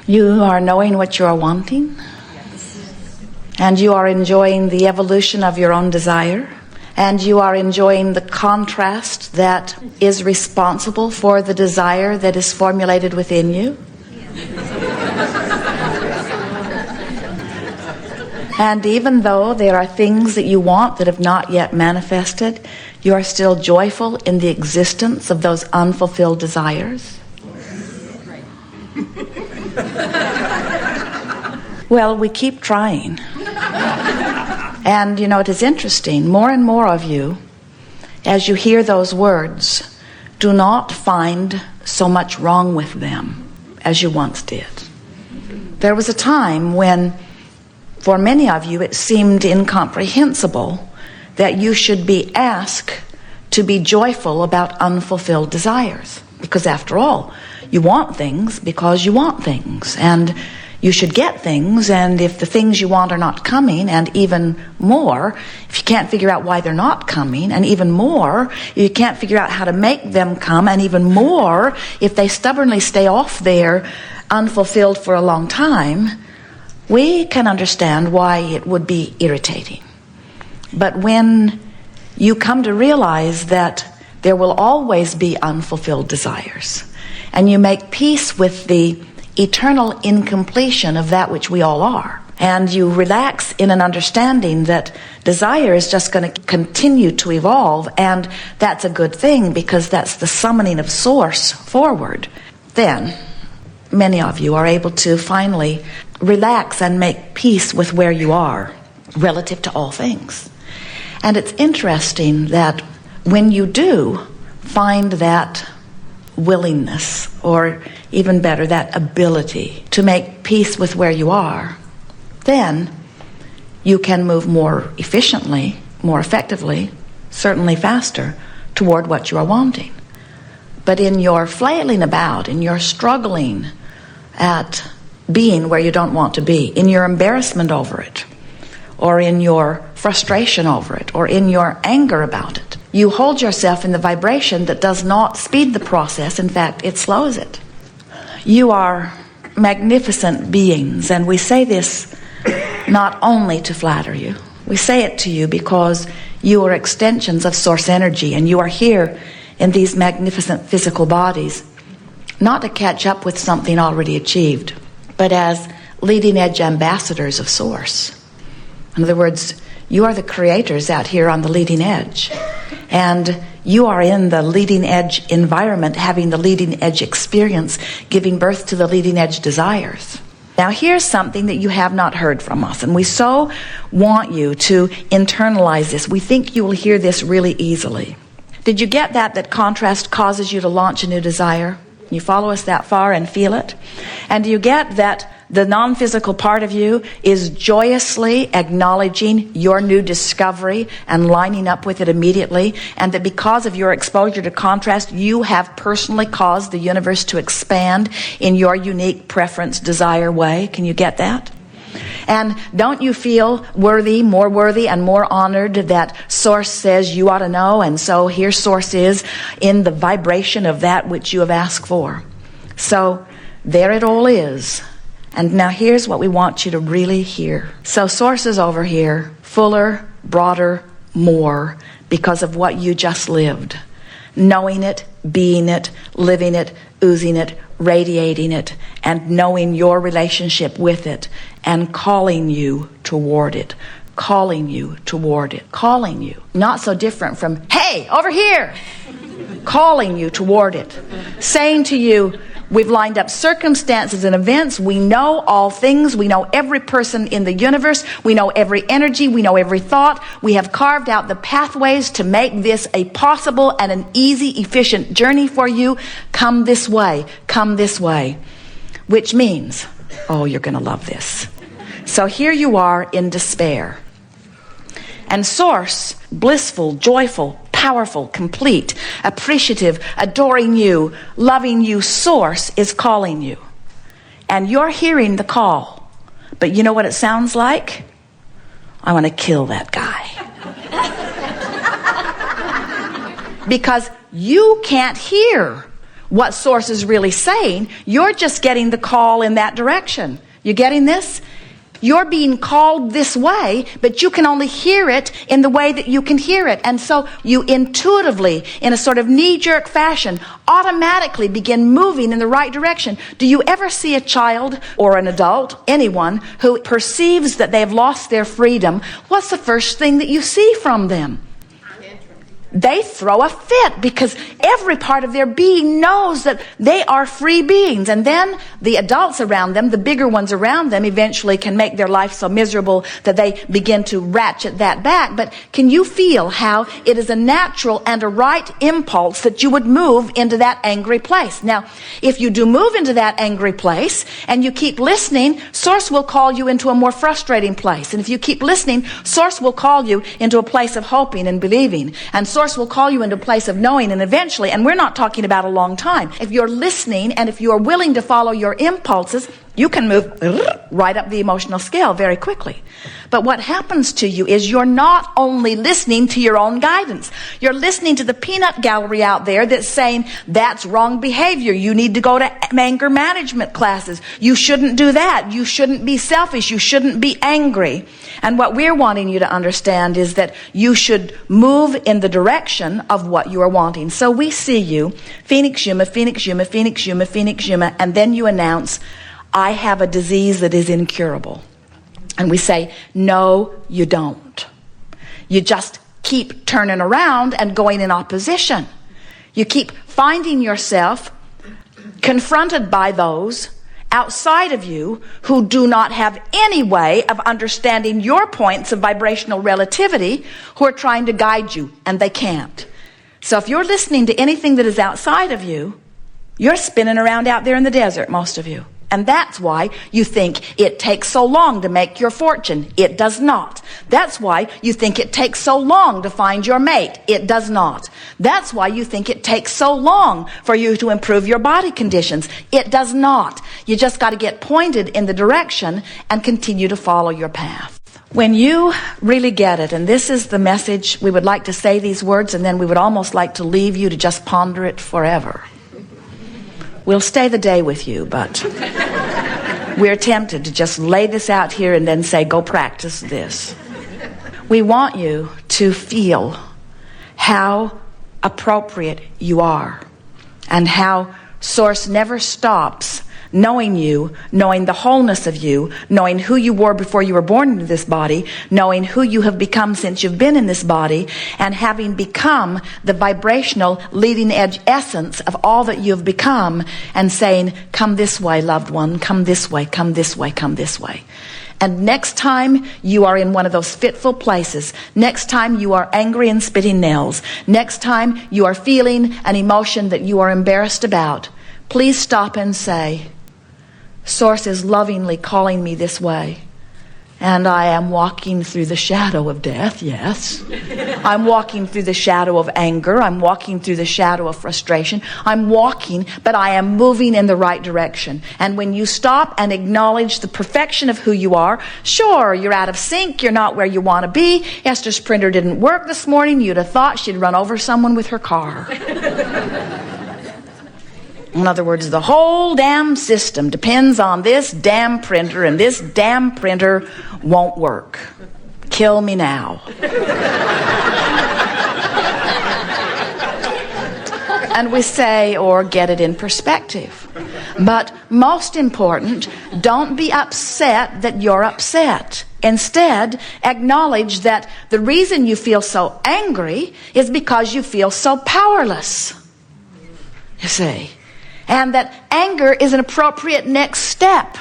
You are knowing what you are wanting, and you are enjoying the evolution of your own desire, and you are enjoying the contrast that is responsible for the desire that is formulated within you. And even though there are things that you want that have not yet manifested, you are still joyful in the existence of those unfulfilled desires. Well, we keep trying. And it is interesting, more and more of you, as you hear those words, do not find so much wrong with them as you once did. There was a time when, for many of you, it seemed incomprehensible that you should be asked to be joyful about unfulfilled desires. Because after all, you want things because you want things, and you should get things, and if the things you want are not coming, and even more, if you can't figure out why they're not coming, and even more, you can't figure out how to make them come, and even more, if they stubbornly stay off there unfulfilled for a long time, we can understand why it would be irritating. But when you come to realize that there will always be unfulfilled desires, and you make peace with the eternal incompletion of that which we all are, and you relax in an understanding that desire is just going to continue to evolve, and that's a good thing because that's the summoning of Source forward, then many of you are able to finally relax and make peace with where you are relative to all things. And it's interesting that when you do find that willingness, or even better, that ability to make peace with where you are, then you can move more efficiently, more effectively, certainly faster, toward what you are wanting. But in your flailing about, in your struggling at being where you don't want to be, in your embarrassment over it, or in your frustration over it, or in your anger about it, you hold yourself in the vibration that does not speed the process. In fact, it slows it. You are magnificent beings, and we say this not only to flatter you. We say it to you because you are extensions of Source energy, and you are here in these magnificent physical bodies, not to catch up with something already achieved, but as leading edge ambassadors of Source. In other words, you are the creators out here on the leading edge, and you are in the leading edge environment, having the leading edge experience, giving birth to the leading edge desires. Now here's something that you have not heard from us, and we so want you to internalize this. We think you will hear this really easily. Did you get that contrast causes you to launch a new desire? You follow us that far and feel it? And do you get that the non-physical part of you is joyously acknowledging your new discovery and lining up with it immediately, and that because of your exposure to contrast, you have personally caused the universe to expand in your unique preference, desire way? Can you get that? And don't you feel worthy and more honored that Source says you ought to know, and so here Source is in the vibration of that which you have asked for? So there it all is. And now here's what we want you to really hear. So Source is over here, fuller, broader, more, because of what you just lived. Knowing it, being it, living it, oozing it, radiating it, and knowing your relationship with it, and calling you toward it. Calling you toward it. Calling you. Not so different from, hey, over here! Calling you toward it. Saying to you, we've lined up circumstances and events. We know all things. We know every person in the universe. We know every energy. We know every thought. We have carved out the pathways to make this a possible and an easy, efficient journey for you. Come this way. Come this way. Which means, oh, you're going to love this. So here you are in despair. And Source, blissful, joyful, powerful, complete, appreciative, adoring you, loving you, Source is calling you. And you're hearing the call. But you know what it sounds like? I want to kill that guy. Because you can't hear what Source is really saying. You're just getting the call in that direction. You getting this? You're being called this way, but you can only hear it in the way that you can hear it. And so you intuitively, in a sort of knee-jerk fashion, automatically begin moving in the right direction. Do you ever see a child or an adult, anyone, who perceives that they have lost their freedom? What's the first thing that you see from them? They throw a fit, because every part of their being knows that they are free beings. And then the adults around them, the bigger ones around them, eventually can make their life so miserable that they begin to ratchet that back. But can you feel how it is a natural and a right impulse that you would move into that angry place? Now, if you do move into that angry place and you keep listening, Source will call you into a more frustrating place. And if you keep listening, Source will call you into a place of hoping and believing. And Source will call you into a place of knowing, and eventually, and we're not talking about a long time, if you're listening and if you are willing to follow your impulses, you can move right up the emotional scale very quickly. But what happens to you is you're not only listening to your own guidance. You're listening to the peanut gallery out there that's saying, that's wrong behavior. You need to go to anger management classes. You shouldn't do that. You shouldn't be selfish. You shouldn't be angry. And what we're wanting you to understand is that you should move in the direction of what you are wanting. So we see you, Phoenix Yuma, Phoenix Yuma, Phoenix Yuma, Phoenix Yuma, and then you announce, I have a disease that is incurable. And we say, no, you don't. You just keep turning around and going in opposition. You keep finding yourself confronted by those outside of you who do not have any way of understanding your points of vibrational relativity, who are trying to guide you, and they can't. So if you're listening to anything that is outside of you, you're spinning around out there in the desert, most of you. And that's why you think it takes so long to make your fortune. It does not. That's why you think it takes so long to find your mate. It does not. That's why you think it takes so long for you to improve your body conditions. It does not. You just got to get pointed in the direction and continue to follow your path. When you really get it, and this is the message, we would like to say these words, and then we would almost like to leave you to just ponder it forever. We'll stay the day with you, but we're tempted to just lay this out here and then say, go practice this. We want you to feel how appropriate you are and how Source never stops knowing you, knowing the wholeness of you, knowing who you were before you were born into this body, knowing who you have become since you've been in this body, and having become the vibrational leading edge essence of all that you have become, and saying, come this way, loved one, come this way, come this way, come this way. And next time you are in one of those fitful places, next time you are angry and spitting nails, next time you are feeling an emotion that you are embarrassed about, please stop and say, Source is lovingly calling me this way, and I am walking through the shadow of death, yes. I'm walking through the shadow of anger. I'm walking through the shadow of frustration. I'm walking, but I am moving in the right direction. And when you stop and acknowledge the perfection of who you are, sure, you're out of sync. You're not where you want to be. Esther's printer didn't work this morning. You'd have thought she'd run over someone with her car. In other words, the whole damn system depends on this damn printer, and this damn printer won't work. Kill me now. And we say, or get it in perspective. But most important, don't be upset that you're upset. Instead, acknowledge that the reason you feel so angry is because you feel so powerless. You see? And that anger is an appropriate next step.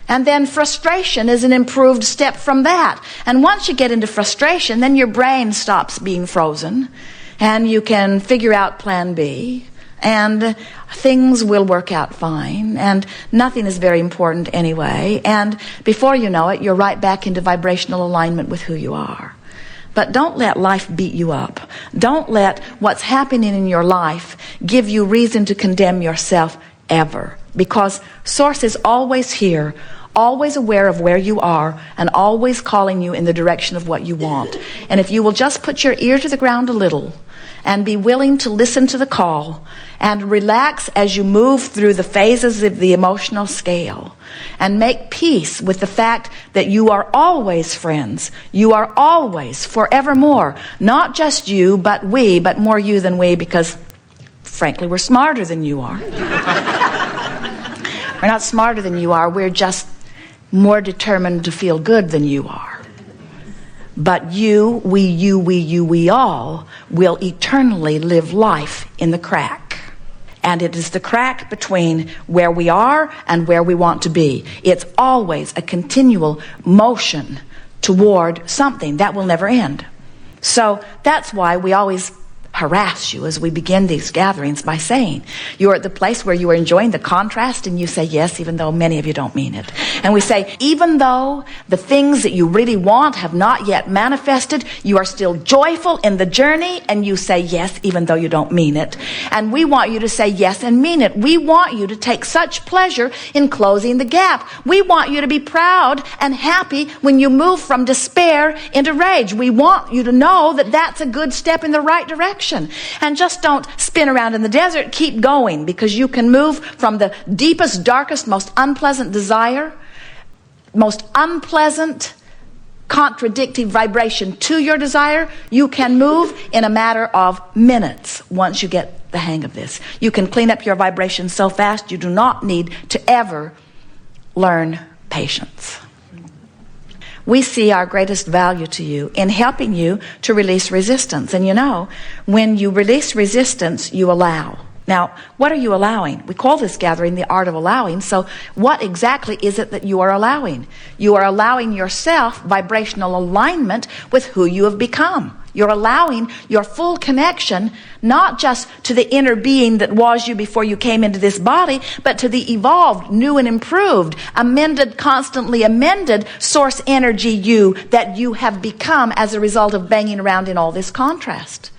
And then frustration is an improved step from that. And once you get into frustration, then your brain stops being frozen, and you can figure out plan B, and things will work out fine, and nothing is very important anyway. And before you know it, you're right back into vibrational alignment with who you are. But don't let life beat you up. Don't let what's happening in your life give you reason to condemn yourself ever. Because Source is always here, always aware of where you are, and always calling you in the direction of what you want. And if you will just put your ear to the ground a little, and be willing to listen to the call and relax as you move through the phases of the emotional scale, and make peace with the fact that you are always friends. You are always, forevermore, not just you, but we, but more you than we, because frankly, we're smarter than you are. We're not smarter than you are. We're just more determined to feel good than you are. But you, we all will eternally live life in the crack. And it is the crack between where we are and where we want to be. It's always a continual motion toward something that will never end. So that's why we always harass you as we begin these gatherings by saying you're at the place where you are enjoying the contrast, and you say yes, even though many of you don't mean it. And we say, even though the things that you really want have not yet manifested, you are still joyful in the journey, and you say yes, even though you don't mean it. And we want you to say yes and mean it. We want you to take such pleasure in closing the gap. We want you to be proud and happy when you move from despair into rage. We want you to know that that's a good step in the right direction. And just don't spin around in the desert. Keep going, because you can move from the deepest, darkest, most unpleasant desire, most unpleasant, contradictory vibration to your desire. You can move in a matter of minutes once you get the hang of this. You can clean up your vibration so fast you do not need to ever learn patience. We see our greatest value to you in helping you to release resistance. And you know, when you release resistance, you allow. Now, what are you allowing? We call this gathering the art of allowing. So what exactly is it that you are allowing? You are allowing yourself vibrational alignment with who you have become. You're allowing your full connection, not just to the inner being that was you before you came into this body, but to the evolved, new and improved, amended, constantly amended source energy you that you have become as a result of banging around in all this contrast.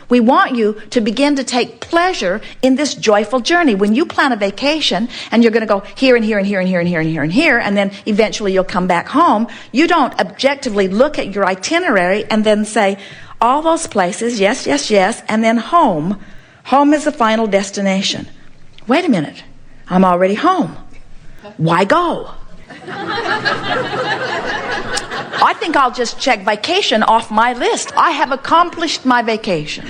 We want you to begin to take pleasure in this joyful journey. When you plan a vacation and you're going to go here and here and here and here and here and here and here, and then eventually you'll come back home, you don't objectively look at your itinerary and then say, all those places, yes, yes, yes, and then home. Home is the final destination. Wait a minute. I'm already home. Why go? I think I'll just check vacation off my list. I have accomplished my vacation.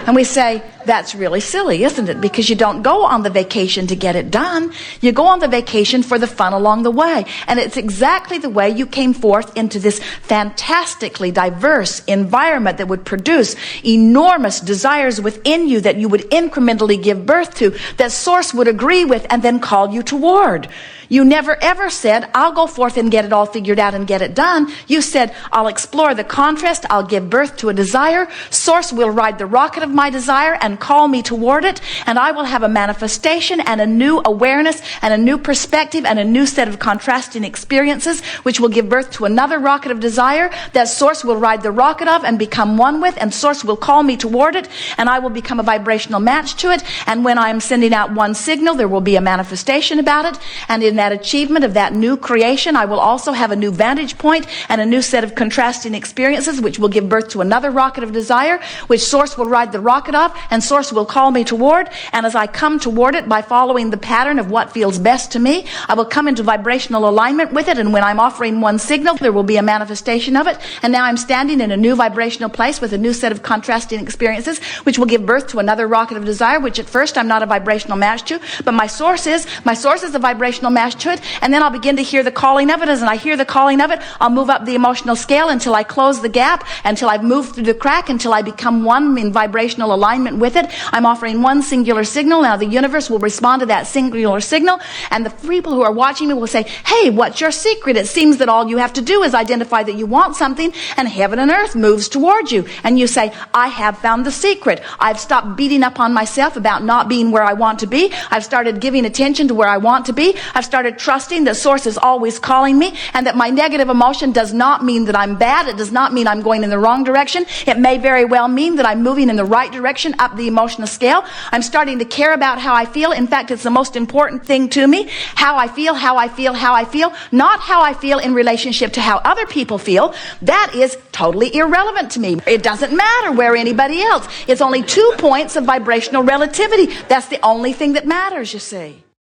And we say, that's really silly, isn't it? Because you don't go on the vacation to get it done. You go on the vacation for the fun along the way. And it's exactly the way you came forth into this fantastically diverse environment that would produce enormous desires within you that you would incrementally give birth to, that Source would agree with and then call you toward. You never ever said, I'll go forth and get it all figured out and get it done. You said, I'll explore the contrast, I'll give birth to a desire. Source will ride the rocket of my desire and call me toward it, and I will have a manifestation and a new awareness and a new perspective and a new set of contrasting experiences, which will give birth to another rocket of desire that Source will ride the rocket of and become one with, and Source will call me toward it, and I will become a vibrational match to it. And when I am sending out one signal, there will be a manifestation about it, and in that achievement of that new creation, I will also have a new vantage point and a new set of contrasting experiences, which will give birth to another rocket of desire, which Source will ride the rocket of, and Source will call me toward. And as I come toward it by following the pattern of what feels best to me, I will come into vibrational alignment with it. And when I'm offering one signal, there will be a manifestation of it. And now I'm standing in a new vibrational place with a new set of contrasting experiences, which will give birth to another rocket of desire, which at first I'm not a vibrational match to, but my source is a vibrational match to it. And then I'll begin to hear the calling of it. As I hear the calling of it, I'll move up the emotional scale until I close the gap, until I've moved through the crack, until I become one in vibrational alignment with it. I'm offering one singular signal. Now the universe will respond to that singular signal, and the people who are watching me will say, hey, what's your secret? It seems that all you have to do is identify that you want something, and heaven and earth moves towards you. And you say, I have found the secret. I've stopped beating up on myself about not being where I want to be. I've started giving attention to where I want to be. I've started trusting that Source is always calling me, and that my negative emotion does not mean that I'm bad. It does not mean I'm going in the wrong direction. It may very well mean that I'm moving in the right direction up the emotional scale. I'm starting to care about how I feel. In fact, it's the most important thing to me. How I feel, how I feel, how I feel. Not how I feel in relationship to how other people feel. That is totally irrelevant to me. It doesn't matter where anybody else. It's only 2 points of vibrational relativity. That's the only thing that matters, you see.